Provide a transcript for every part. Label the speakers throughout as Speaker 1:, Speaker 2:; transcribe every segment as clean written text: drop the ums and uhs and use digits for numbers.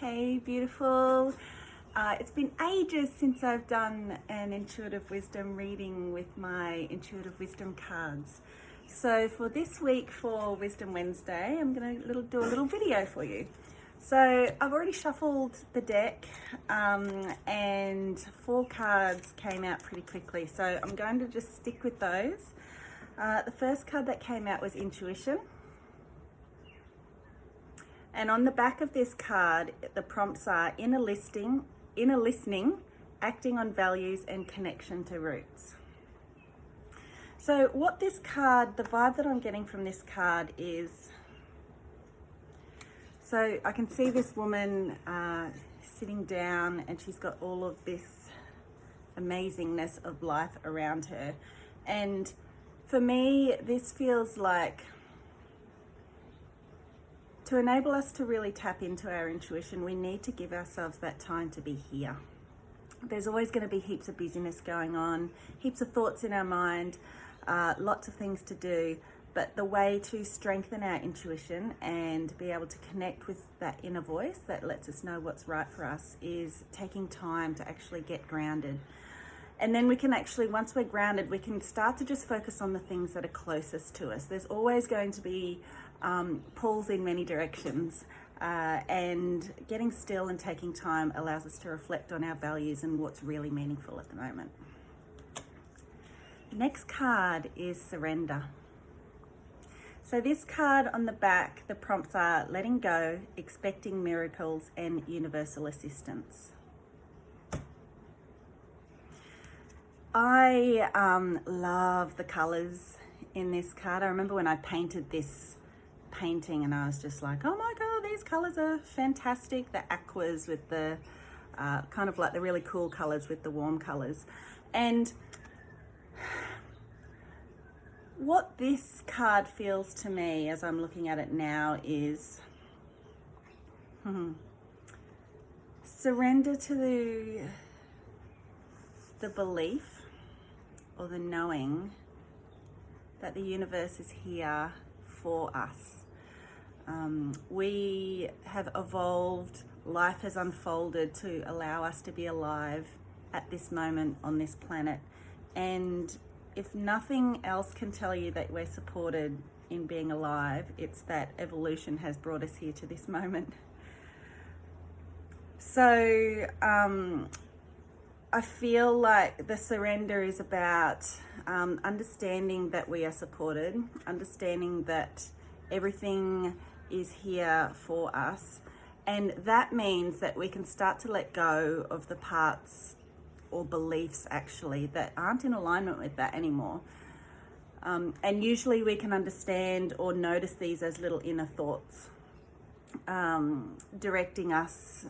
Speaker 1: Hey beautiful. It's been ages since I've done an intuitive wisdom reading with my intuitive wisdom cards. So for this week, for Wisdom Wednesday, I'm going to do a little video for you. So I've already shuffled the deck and 4 cards came out pretty quickly. So I'm going to just stick with those. The first card that came out was Intuition. And on the back of this card, the prompts are inner listening, acting on values and connection to roots. So what this card, the vibe that I'm getting from this card is, so I can see this woman sitting down and she's got all of this amazingness of life around her. And for me, this feels like, to enable us to really tap into our intuition, we need to give ourselves that time to be here. There's always going to be heaps of busyness going on, heaps of thoughts in our mind, lots of things to do, but the way to strengthen our intuition and be able to connect with that inner voice that lets us know what's right for us is taking time to actually get grounded. And then we can actually, once we're grounded, we can start to just focus on the things that are closest to us. There's always going to be pulls in many directions, and getting still and taking time allows us to reflect on our values and what's really meaningful at the moment. The next card is Surrender. So this card on the back, the prompts are letting go, expecting miracles, and universal assistance. I love the colors in this card. I remember when I painted this painting and I was just like, oh my god, these colors are fantastic. The aquas with the kind of like the really cool colors with the warm colors. And what this card feels to me as I'm looking at it now is surrender to the belief or the knowing that the universe is here for us. We have evolved, life has unfolded to allow us to be alive at this moment on this planet. And if nothing else can tell you that we're supported in being alive, it's that evolution has brought us here to this moment. So I feel like the surrender is about understanding that we are supported, understanding that everything is here for us. And that means that we can start to let go of the parts or beliefs actually that aren't in alignment with that anymore. And usually we can understand or notice these as little inner thoughts directing us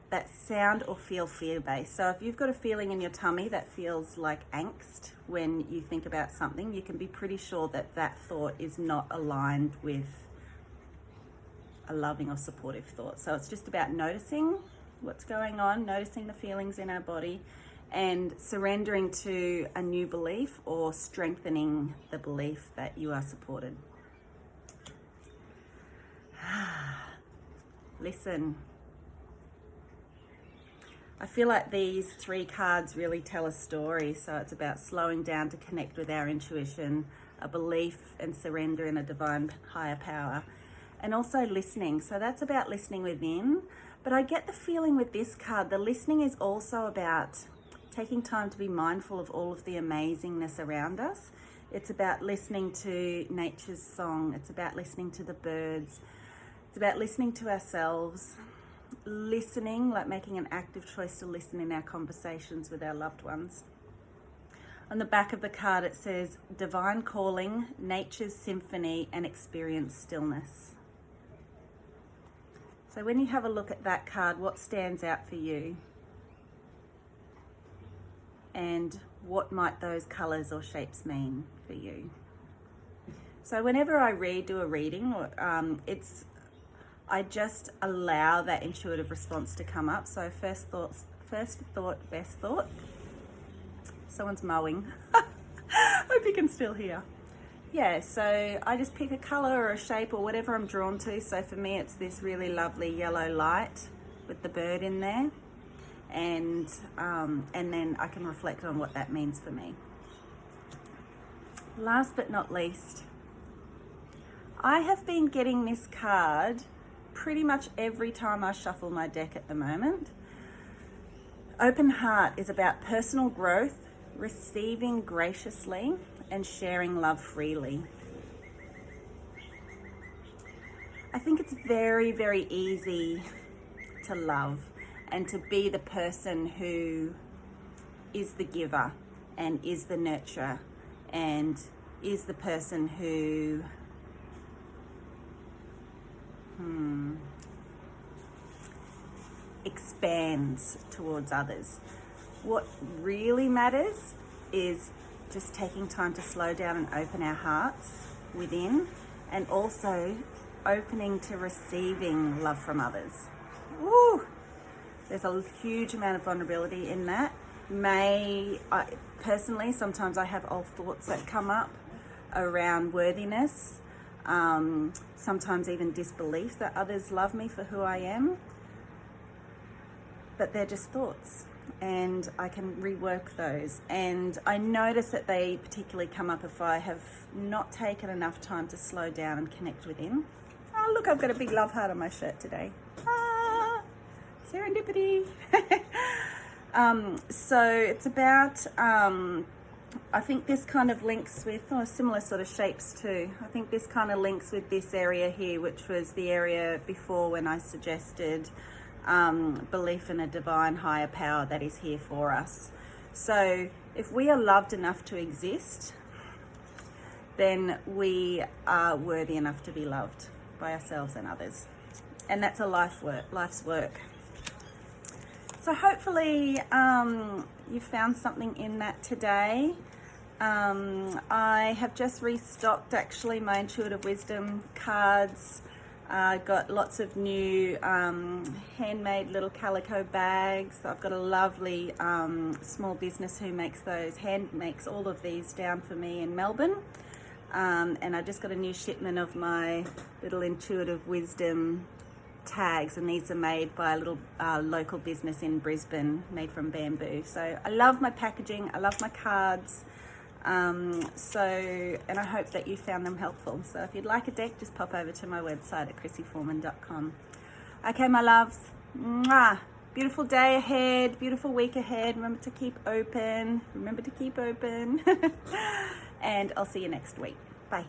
Speaker 1: that sound or feel fear-based. So if you've got a feeling in your tummy that feels like angst when you think about something, you can be pretty sure that that thought is not aligned with a loving or supportive thought. So it's just about noticing what's going on, noticing the feelings in our body, and surrendering to a new belief or strengthening the belief that you are supported. Listen. I feel like these 3 cards really tell a story. So it's about slowing down to connect with our intuition, a belief and surrender in a divine higher power, and also listening. So that's about listening within. But I get the feeling with this card, the listening is also about taking time to be mindful of all of the amazingness around us. It's about listening to nature's song. It's about listening to the birds. It's about listening to ourselves. Listening, like making an active choice to listen in our conversations with our loved ones. On the back of the card it says divine calling, nature's symphony, and experience stillness. So when you have a look at that card, what stands out for you? And what might those colors or shapes mean for you? So whenever I do a reading, I just allow that intuitive response to come up. So first thought, best thought. Someone's mowing. Hope you can still hear. yeah, so I just pick a color or a shape or whatever I'm drawn to. So for me, it's this really lovely yellow light with the bird in there. And then I can reflect on what that means for me. Last but not least, I have been getting this card pretty much every time I shuffle my deck at the moment. Open Heart is about personal growth, receiving graciously, and sharing love freely. I think it's very, very easy to love and to be the person who is the giver and is the nurturer and is the person who expands towards others. What really matters is just taking time to slow down and open our hearts within, and also opening to receiving love from others. Woo! There's a huge amount of vulnerability in that. Personally, sometimes I have old thoughts that come up around worthiness, sometimes even disbelief that others love me for who I am, but they're just thoughts, and I can rework those. And I notice that they particularly come up if I have not taken enough time to slow down and connect within. Oh, look, I've got a big love heart on my shirt today. Ah, serendipity. So it's about, I think this kind of links with similar sort of shapes too. I think this kind of links with this area here, which was the area before when I suggested belief in a divine higher power that is here for us. So if we are loved enough to exist, then we are worthy enough to be loved by ourselves and others. And that's a life's work. So hopefully you found something in that today. I have just restocked actually my intuitive wisdom cards. Got lots of new handmade little calico bags. I've got a lovely small business who makes all of these down for me in Melbourne. And I just got a new shipment of my little intuitive wisdom tags, and these are made by a little local business in Brisbane, made from bamboo. So I love my packaging, I love my cards. And I hope that you found them helpful. So if you'd like a deck, just pop over to my website at chrissyforeman.com. Okay, my loves. Mwah. Beautiful day ahead, beautiful week ahead. Remember to keep open. And I'll see you next week. Bye.